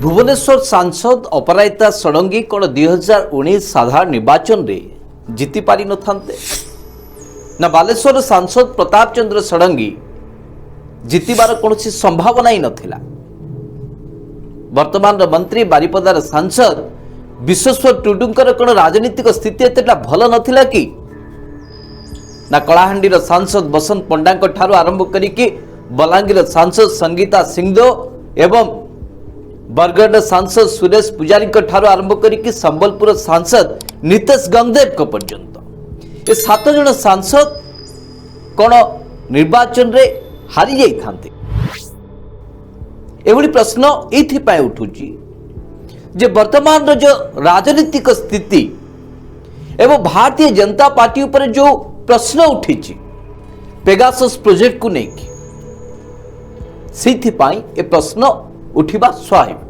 भुवनेश्वर सांसद अपराजिता षडंगी कौन 2019 साधारण निर्वाचन रे जीति पारि न थांते ना बालेश्वर सांसद प्रताप चंद्र षडंगी जीतिबार कौन संभावना ही नथिला। वर्तमान मंत्री बारिपदार सांसद विश्वेश्वर टुडुंकर कौन राजनीतिक स्थिति एतेटा भल नथिला कि ना कलाहांडीर सांसद बसंत पंडा ठारू आरंभ करिकी बलांगीर सांसद संगीता सिंहदेव एवं बरगढ़ सांसद सुरेश पुजारी ठारू आरंभ करिकी संबलपुर सांसद नितेश गंगदेव पर्यंत ये 7 जन सांसद कौन निर्वाचन रे हारी जाई थांते। एभली प्रश्न एथि उठुची जे वर्तमान जो राजनीतिक स्थिति एवं भारतीय जनता पार्टी उपर जो प्रश्न उठी पेगासस प्रोजेक्ट को लेकिन से प्रश्न उठिबा स्वाभाविक।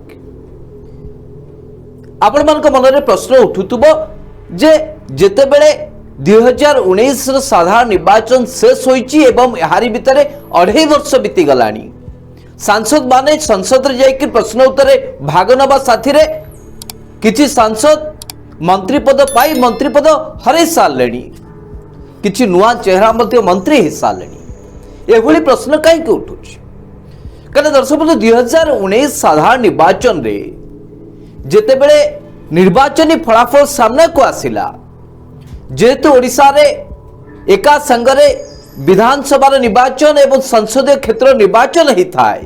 आपण मान मन में प्रश्न उठुथुबो जे जेतेबेले 2019 साधारण निर्वाचन शेष होईची एवं यारी भितर 2.5 वर्ष बीती गलानी सांसद माने संसद रे जाइक प्रश्न उत्तर भाग नबा साथी रे किछि सांसद मंत्री पद पाई मंत्री पद हरै सारलेनी किछि नुआ चेहरा मध्य मंत्री हे सारलेनी। एभली प्रश्न काई के उठुछि कारण दर्शक 2019 साधारण निर्वाचन रे जेतेबेले निर्वाचनी फलाफल सामना को आसिला जेहेतु ओडिशा रे एका संगरे विधानसभा निर्वाचन एवं संसदीय क्षेत्र निर्वाचन ही थाए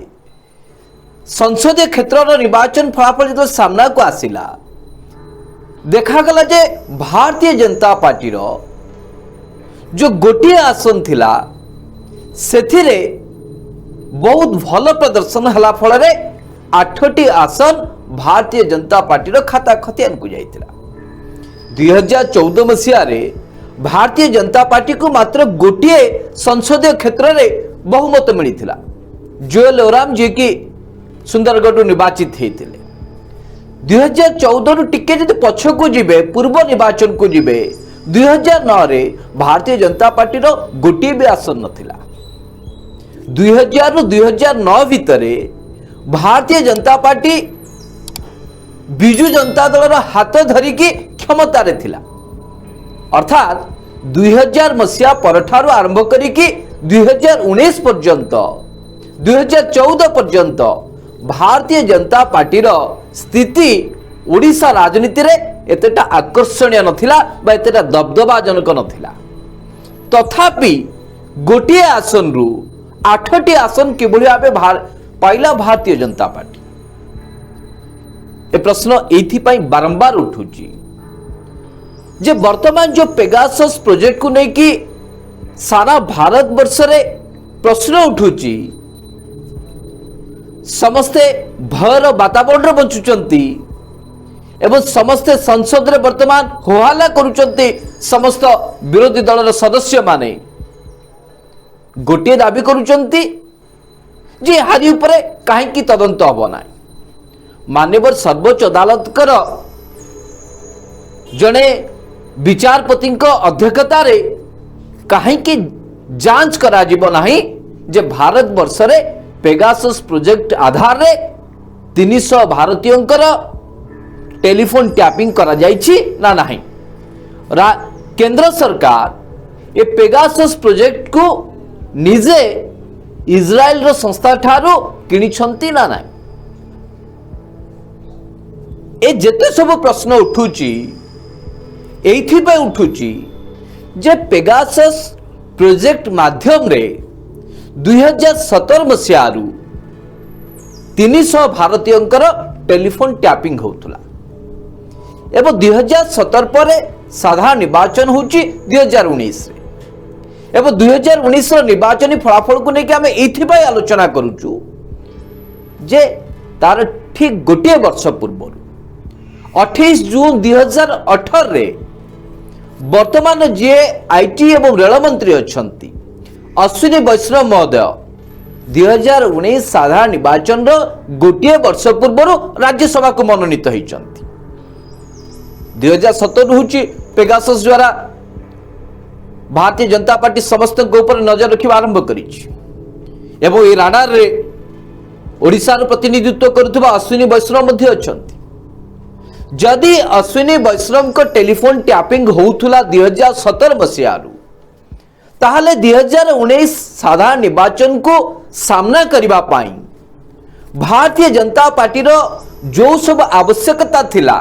संसदीय क्षेत्र निर्वाचन फलाफल जो सामना को आसिला देखागला जे भारतीय जनता पार्टी रो जो गोटे आसन थिला सेथिरे बहुत भल प्रदर्शन हला फल रे 8टी आसन भारतीय जनता पार्टी रो खाता खतियान को जाइतिला। 2014 मसीहा रे भारतीय जनता पार्टी को मात्र गोटे संसदीय क्षेत्र रे बहुमत मिलिथिला जुएल ओराम जी की सुंदरगढ़ निर्वाचित हेतिले। 2014 रु टिके जदि पछ को जिबे पूर्व निर्वाचन को जिबे 2009 रे भारतीय जनता पार्टी रो गोटे भी आसन नथिला। 2000 रु 2009 भितरे भारतीय जनता पार्टी बिजु जनता दल हाथ धरिकी क्षमता रे थिला अर्थात 2000 मसीहा परठारु आरंभ करिकी 2019 पर्यंत 2014 पर्यंत भारतीय जनता पार्टी रो स्थिति ओडिशा राजनीति रे एतेटा आकर्षणीय नथिला बा एतेटा दबदबाजनक नथिला। तथापि गोटे आसन रु 8टी आसन किभली भाबे पाइला भारतीय जनता पार्टी ए प्रश्न एथि बारंबार उठुची जे वर्तमान जो पेगासस प्रोजेक्ट को लेकिन सारा भारत वर्ष रे प्रश्न उठुची समस्ते भयर वातावरण बंचुचंती एवं समस्ते संसद रे वर्तमान होहाला करुचंती समस्त विरोधी दल सदस्य माने गोटे दाबी करुचंती जे हारी उपरे काहेकि तदंत हबो ना माननीय सर्वोच्च अदालत कर जने विचारपति अध्यक्षता रे काहेकि जांच करा जिवो नाही जे भारत वर्ष रे पेगासस प्रोजेक्ट आधार रे 300 भारतीयंकर टेलीफोन टैपिंग करा जाइछि ना नाही। केंद्र सरकार ये पेगासस प्रोजेक्ट को निजे इजराइल रो संस्था ठारू किनिछंती ना नाही। ए जेते सब प्रश्न उठुची एथि पे उठुची जे पेगासस प्रोजेक्ट माध्यम रे 2017 मसीहा 300 भारतीयंकर टेलीफोन टैपिंग होतुला एवं 2017 पर साधारण निर्वाचन होची 2019 रे एवं 2019 निर्वाचन फलाफल को लेकिन आम ये आलोचना करुचु जे तार ठीक गोटे वर्ष पूर्व 28 जून 2018 रे वर्तमान जे आईटी एवं रेल मंत्री अछंती अश्विनी वैष्णव महोदय 2019 साधारण निर्वाचन गोटे वर्ष पूर्व राज्यसभा को मनोनीत होइचंती। 2017 होची पेगासस द्वारा भारतीय जनता पार्टी समस्त ऊपर नजर रखा आरंभ करी एवं ये राडार रे ओडिशार प्रतिनिधित्व करुवा अश्विनी वैष्णव मध्य अछंती। जदि अश्विनी वैष्णव को टेलीफोन टैपिंग होउथुला 2017 मसीह ताहले 2019 साधारण निर्वाचन को सामना करिबा पाई भारतीय जनता पार्टी रो जो सब आवश्यकता थिला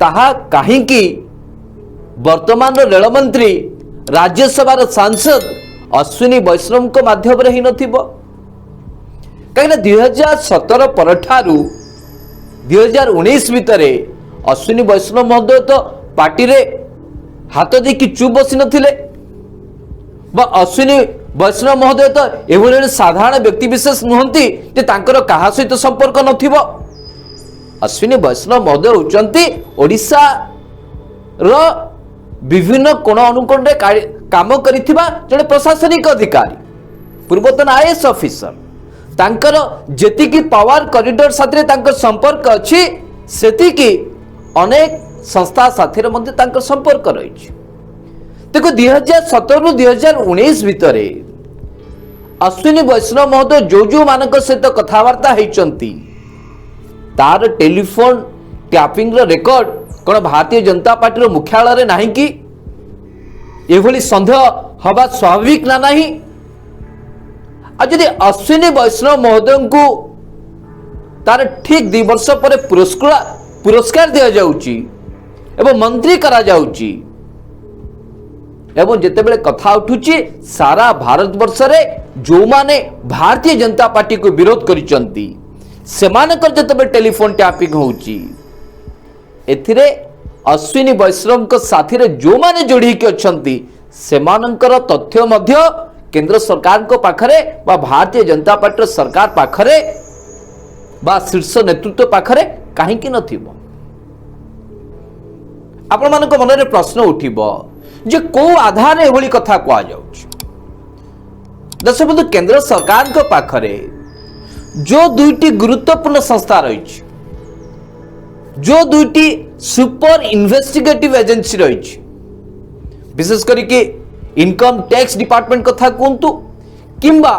ताहा काहींकी वर्तमान रेल मंत्री राज्यसभा सांसद अश्विनी वैष्णव को माध्यम रे ही नथिबो। कहीं 2017 परठारु 2019 भितरे अश्विनी वैष्णव महोदय तो पार्टी रे हाथ देकी चुप बसी नथिले बा अश्विनी वैष्णव महोदय तो एभଳି साधारण व्यक्ति विशेष नुहंती जे तांकर कहा सहित संपर्क नथिबो। अश्विनी वैष्णव महोदय होचंती ओडिशा रो विभिन्न कोण अनुकोण रे काम करिथिबा जने प्रशासनिक अधिकारी पूर्वतन आईएएस ऑफिसर तांकर जेतिकी पावर कॉरिडोर साथरे तांकर संपर्क अछि सेतिकी अनेक संस्था साथरे मध्ये तांकर संपर्क रहिछि। देखो 2017 रु 2019 भितरे अश्विनी वैष्णव महोदय जो मानक सहित कथावार्ता हेचंती तार टेलीफोन टैपिंग रो रेकॉर्ड कोन भारतीय जनता पार्टी रो मुख्यालय रे नाही कि एभली संदेह हवा स्वाभाविक ना नहीं। आज अश्विनी वैष्णव महोदय को तार ठीक 2 वर्ष पर पुरस्कार दिया जाउची एवं मंत्री करा जाउची एवं जेतेबेले कथा उठुची सारा भारत वर्ष रे जो माने भारतीय जनता पार्टी को विरोध करिसंती सेमानकर जेतेबेले टेलीफोन टैपिंग होउची एथिरे अश्विनी वैष्णव को साथी रे जो माने जोड़ी के अछंती सेमानकर तथ्य मध्य केंद्र सरकार को पाखरे बा भारतीय जनता पार्टी सरकार पाखरे बा शीर्ष नेतृत्व पाखरे काहे कि नथिबो। आपण मानक मन रे प्रश्न उठिबो जे को आधार एभली कथा को जाउछ। दर्शक बंधु केंद्र सरकार को पाखरे जो दुईटी गुरुत्वपूर्ण संस्था रही जो दुईटी सुपर इन्वेस्टिगेटिव एजेंसी रही विशेष करके इनकम टैक्स डिपार्टमेंट कथा कहतु किंबा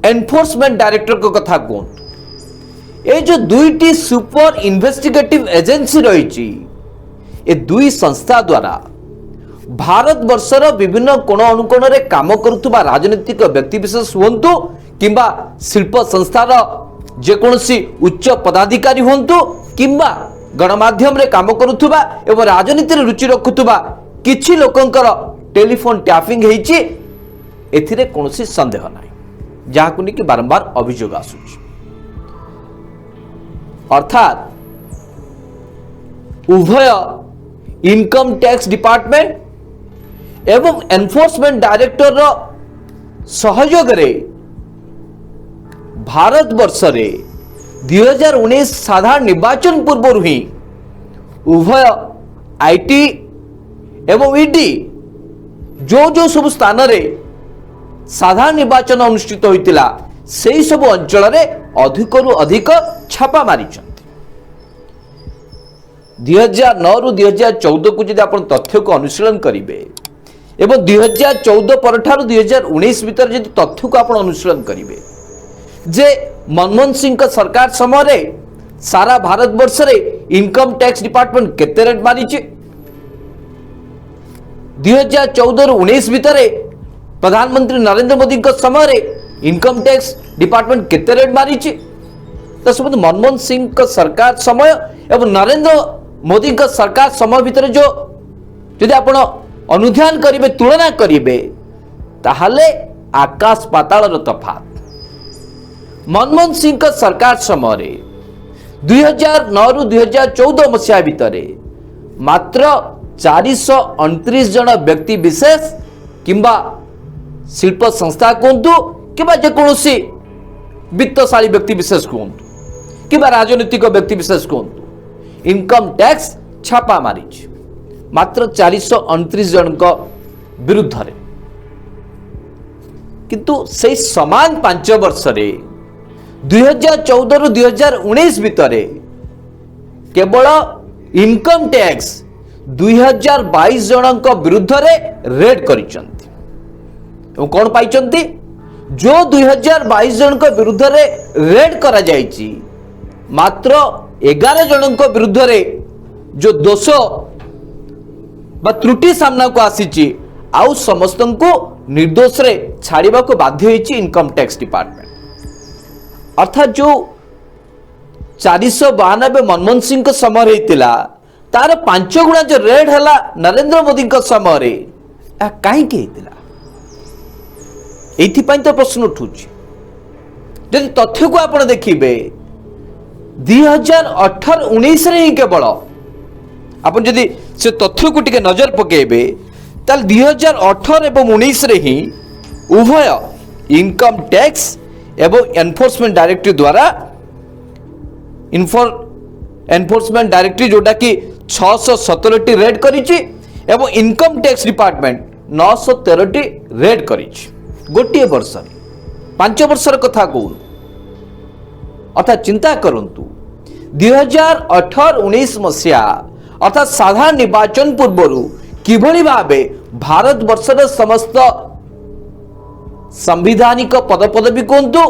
एनफोर्समेंट डायरेक्टर को कथा कहतु ये जो दुईटी सुपर इन्वेस्टिगेटिव एजेंसी रही ए दुई संस्था द्वारा भारत वर्षर विभिन्न कोण अनुकोण रे काम करुवा राजनीतिक व्यक्ति विशेष हुंतु किंबा शिल्प संस्थार जेकोसी उच्च पदाधिकारी हुंतु किंबा गणमाध्यम रे काम करुवा एवं राजनीति रे रुचि रखुवा किछि लोकंकर टेलीफोन टैपिंग हेछि एथिरे कोनोसी संदेह नाही जाहाकु नि कि बारंबार अभियोग आसुछि। अर्थात उभय इनकम टैक्स डिपार्टमेंट एवं एनफोर्समेंट डायरेक्टर रो सहयोग रे भारत वर्ष रे 2019 साधारण निर्वाचन पूर्व ही उभय आईटी एवं ईडी जो सब स्थान रे साधारण निर्वाचन अनुष्ठित होइतिला सेही सब अंचल रे अधिकरु अधिक छापा मारिछन्ति। 2009 रु 2014 को यदि आपण तथ्य को अनुशीलन करिवे एवं 2014 परठारु 2019 भीतर यदि तथ्य को आपण अनुशीलन करिवे जे मनमोहन सिंह का सरकार समय रे सारा भारत वर्ष रे इनकम टैक्स डिपार्टमेंट केते रेट मारिछि 2014 रु 19 भीतर प्रधानमंत्री नरेंद्र मोदी का समय रे इनकम टैक्स डिपार्टमेंट केते रेट मारिछि। तो सब मनमोहन सिंह का सरकार समय एवं नरेंद्र मोदी का सरकार समय भीतर जो यदि आपण अनुध्यान करिवे तुलना करिवे ताहले आकाश पाताल रो तफात। मनमोहन सिंह का सरकार समय 2009 रु 2014 मसीहा भितर मात्र 429 जन व्यक्ति विशेष किंबा शिल्प संस्था कहतु किंबा जेकोसी वित्तशाली व्यक्ति विशेष कहतु किंबा राजनीतिक व्यक्ति विशेष कहतु इनकम टैक्स छापा मारी मात्र 429 जन विरुद्ध रे किंतु से समान 5 वर्ष रे 2014 रु 2019 भितर केवल इनकम टैक्स 2022 जन विरुद्ध रे रेड करिसंती कौन पाइचंती जो 2022 जन विरुद्ध रेड करा जायछि मात्र 11 जन विरुद्ध जो दोष बा त्रुटि सामना को आसी आउ समस्त को निर्दोष रे छाड़वा को बाध्य होइछि इनकम टैक्स डिपार्टमेंट। अर्थात जो 492 मनमोहन सिंह को समय होता तार 5 गुणा जो रेड है नरेंद्र मोदी समय कहीं ये तो प्रश्न उठू जदि तथ्य को आप देखिए 2018-19 ही केवल आप जदि से तथ्य को टिके नजर पकेबे ताल 2018 एवं 19 रे ही उभय इनकम टैक्स एवं एनफोर्समेंट डायरेक्टरेट द्वारा एनफोर्समेंट डायरेक्टरेट जोटा कि 617 रेड करिछि एवं इनकम टैक्स डिपार्टमेंट 913 रेड करिछि गोटे वर्ष 5 वर्षर कथा कहूँ। अर्थात चिंता करंतु 2018-19 मसीहा अर्थात साधारण निर्वाचन पूर्व किभली भावे भारत वर्षर समस्त संविधानिक पदपदवी कहतु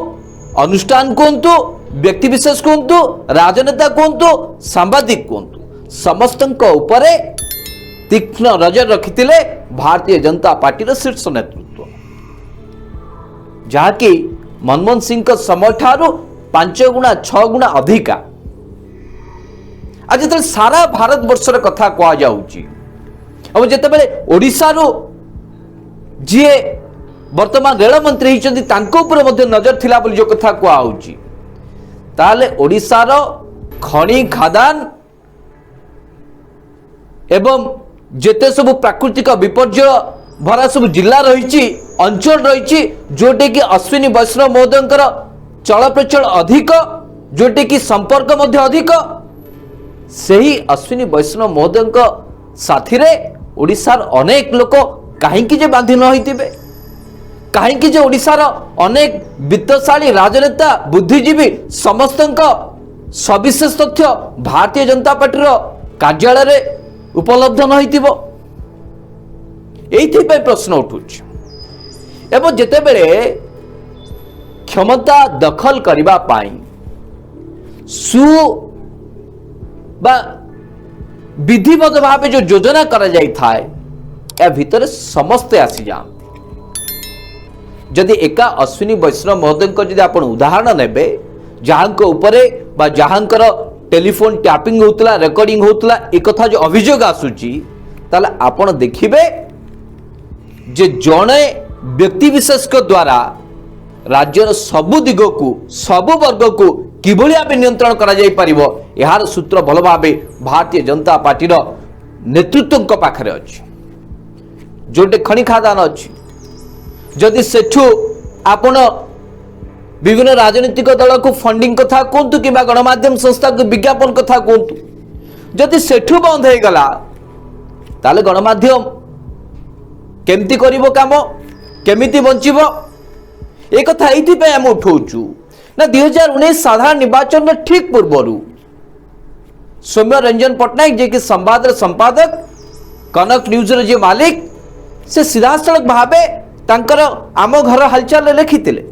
अनुष्ठान कहतु व्यक्ति विशेष कहतु राजनेता कहतु सांबादिक कहतु समस्त उपरे तीक्ष्ण नजर रखिथिले भारतीय जनता पार्टी शीर्ष नेतृत्व जहाँकि मनमोहन सिंह समय ठारू 5 गुणा 6 गुणा अधिका आज जो सारा भारत वर्षर कथा कह जाउची और जितेबाला ओडिशा जी वर्तमान रेल मंत्री होती नजर थिला बोली जो कथा कहुची ताले ओडिशार खनि खादान एवं जेते सब प्राकृतिक विपर्य भरा सब जिला रही अंचल रही जोटे कि अश्विनी वैष्णव महोदय चल प्रचल अधिक जोटे कि संपर्क मध्य अधिक सही अश्विनी वैष्णव महोदय साथी रे ओडिशार अनेक लोक कहीं बांधि न होइतिबे कहीं ओडिशार अनेक वित्तशाली राजनेता बुद्धिजीवी समस्त सविशेष तथ्य भारतीय जनता पार्टी कार्यालय उपलब्ध न होइतिबो एइथिपे प्रश्न उठुछ एवं जेतेबेले क्षमता दखल करिबा पाई सु बा विधिवत भाव जो योजना करा जाई थाए या भितर समस्ते आसी जाते जदि एका अश्विनी वैष्णव महोदय जदि आप उदाहरण नेबे जहां उपरे बा जहांकर टेलीफोन टैपिंग होतला रेकॉर्डिंग होतला एक कथा जो अभियोग आसुची ताले आपण देखिबे जे जणे व्यक्ति विशेष द्वारा राज्यर सबु दिग को सबु वर्ग को किभली भाव नियंत्रण करा जाई परिबो यार सूत्र भल भाव भारतीय जनता पार्टी नेतृत्व पाखरे अछि जोटे खनि खादान अछि जदि सेठू आपण विभिन्न राजनीतिक दल को फंडिंग कथा कहतु कि गणमाध्यम संस्था को विज्ञापन कथा कहतु जदि सेठू बंद हो गला ताले गणमाध्यम केमती करिवो काम केमिति बंचिबो ए कथा एइथिपे हम उठौचु ना 2019 साधारण निर्वाचन में ठीक पूर्व सौम्य रंजन पट्टनायक जे कि संवाद संपादक कनक न्यूज जे मालिक से सीधासलख भावे तांकर आम घर हालचाल लिखिथिले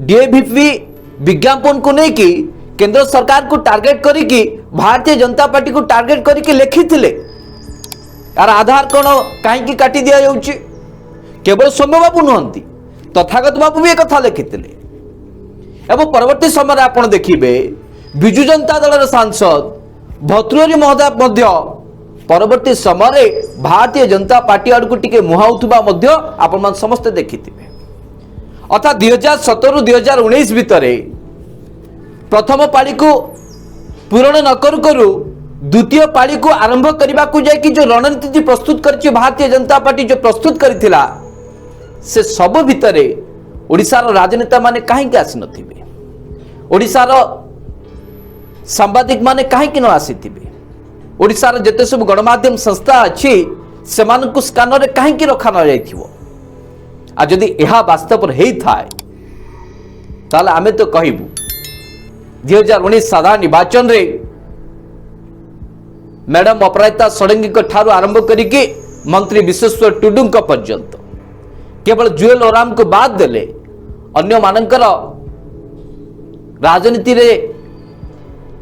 डीएवीपी विज्ञापन को लेकिन केंद्र सरकार को टार्गेट करिकी भारतीय जनता पार्टी को टार्गेट करिकी लिखिथिले यार आधार कौन कहीं काटी दिया जाउची केवल सौम्य बाबू नुहंती तथागत बाबू भी एक कथा लिखिथिले एवं परवर्ती समय आप देखिए विजु जनता दल सांसद भतृहरि महोदय मध्य परवर्ती समय भारतीय जनता पार्टी आड़ को टिके मुहाउथुबा मध्य आपण समस्त देखिथिबे अर्थात 2017-2019 भितर प्रथम पाली को पूरण न करू करू द्वितीय पाली को आरंभ करने को जाकि जो रणनीति प्रस्तुत कर भारतीय जनता पार्टी जो प्रस्तुत करथिला से सब भितर ओडिशार राजनेता माने कहीं आसी नथिबे ओडिशार सांबादिक माने कहीं न आसीथिबे ओडिशार जेते सब गणमाध्यम संस्था अच्छी सेमानकु स्कानर रे कहीं रखा न जाइथिबो आ जदि यह वास्तव हे थाए ताले आमे तो कहबू 2019 साधारण निर्वाचन रे मैडम अपराजिता षडंगी ठारू आरंभ करिके मंत्री विश्वेश्वर टुडू पर्यंत केवल जुएल ओराम को बाद देले अन्य मानकर राजनीति रे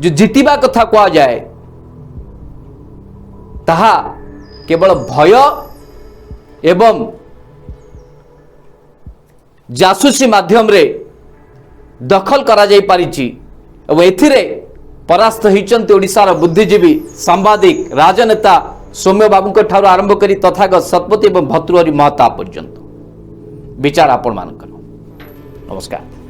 जो जितिबा कथा कहा जाए ताहा केवल भय एवं जासूसी माध्यम रे दखल करा जाई पारिछि एवं एथिरे परास्त होइचंती ओडिशार बुद्धिजीवी सांबादिक राजनेता सौम्य बाबू ठाରୁ आरंभ करी तथागत शतपथी एवं भर्तृहरि महताब पर्यंत विचार आपण मानकर नमस्कार।